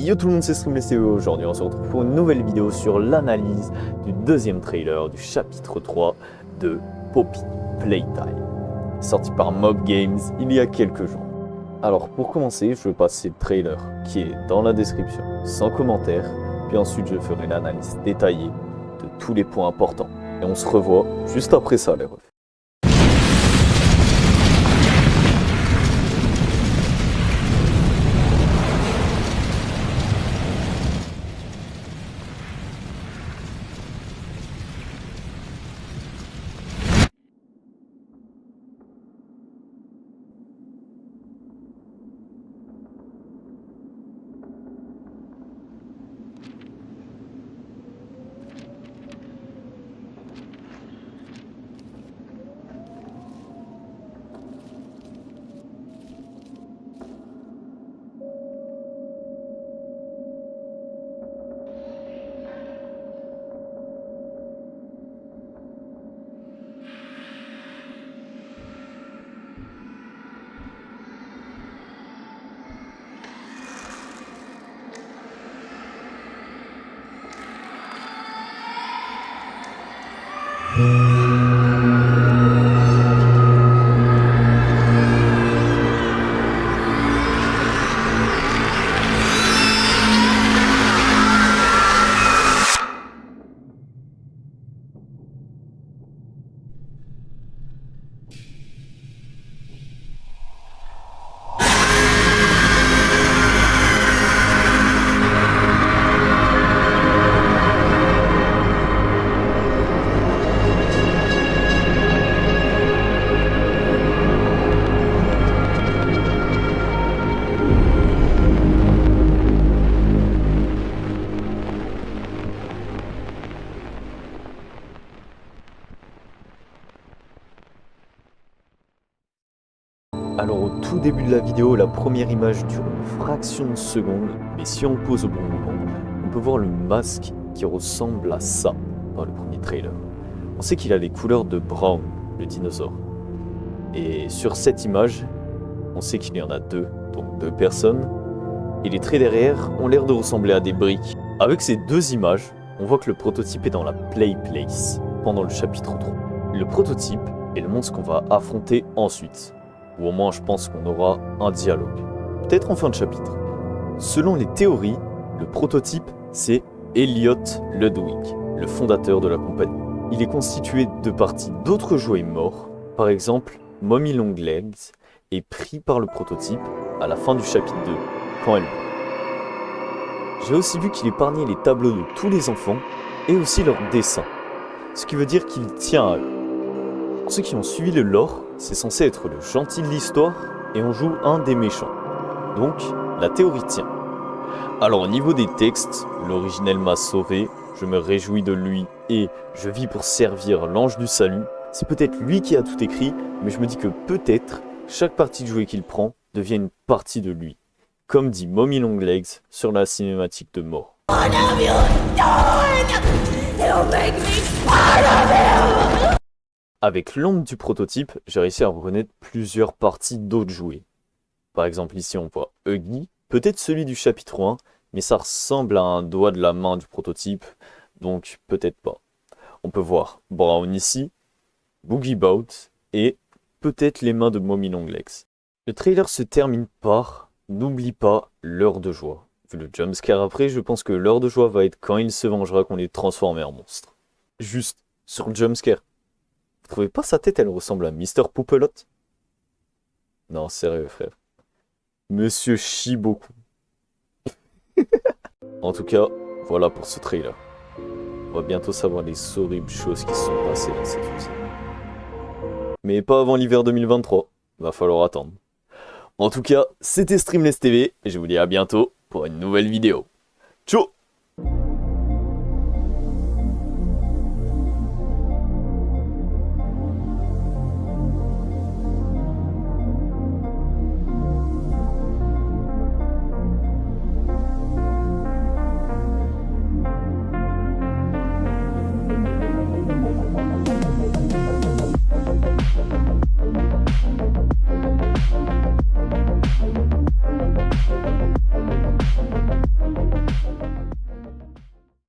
Yo tout le monde, c'est Streamless TV. Aujourd'hui on se retrouve pour une nouvelle vidéo sur l'analyse du deuxième trailer du chapitre 3 de Poppy Playtime, sorti par Mob Games il y a quelques jours. Alors pour commencer, je vais passer le trailer qui est dans la description, sans commentaire, puis ensuite je ferai l'analyse détaillée de tous les points importants. Et on se revoit juste après ça les refs. Alors au tout début de la vidéo, la première image dure une fraction de seconde, mais si on pose au bon moment, on peut voir le masque qui ressemble à ça dans le premier trailer. On sait qu'il a les couleurs de Brown, le dinosaure. Et sur cette image, on sait qu'il y en a deux, donc deux personnes, et les traits derrière ont l'air de ressembler à des briques. Avec ces deux images, on voit que le prototype est dans la Play Place, pendant le chapitre 3. Le prototype est le monstre qu'on va affronter ensuite. Ou au moins je pense qu'on aura un dialogue, peut-être en fin de chapitre. Selon les théories, le prototype c'est Elliot Ludwig, le fondateur de la compagnie. Il est constitué de parties d'autres jouets morts, par exemple Mommy Longlegs est pris par le prototype à la fin du chapitre 2, quand elle meurt. J'ai aussi vu qu'il épargnait les tableaux de tous les enfants et aussi leurs dessins, ce qui veut dire qu'il tient à eux. Pour ceux qui ont suivi le lore, c'est censé être le gentil de l'histoire et on joue un des méchants. Donc, la théorie tient. Alors au niveau des textes, l'originel m'a sauvé, je me réjouis de lui et je vis pour servir l'ange du salut. C'est peut-être lui qui a tout écrit, mais je me dis que peut-être chaque partie de jouet qu'il prend devient une partie de lui. Comme dit Mommy Longlegs sur la cinématique de mort. Avec l'ombre du prototype, j'ai réussi à reconnaître plusieurs parties d'autres jouets. Par exemple ici on voit Huggy, peut-être celui du chapitre 1, mais ça ressemble à un doigt de la main du prototype, donc peut-être pas. On peut voir Brown ici, Boogie Bout et peut-être les mains de Mommy Longlegs. Le trailer se termine par « N'oublie pas l'heure de joie ». Vu le jumpscare après, je pense que l'heure de joie va être quand il se vengera qu'on les transforme en monstres. Juste sur le jumpscare. Vous trouvez pas sa tête, elle ressemble à Mr. Poupelot? Non, sérieux, frère. Monsieur chie beaucoup. En tout cas, voilà pour ce trailer. On va bientôt savoir les horribles choses qui se sont passées dans cette usine. Mais pas avant l'hiver 2023. Va falloir attendre. En tout cas, c'était Streamless TV et je vous dis à bientôt pour une nouvelle vidéo. Ciao!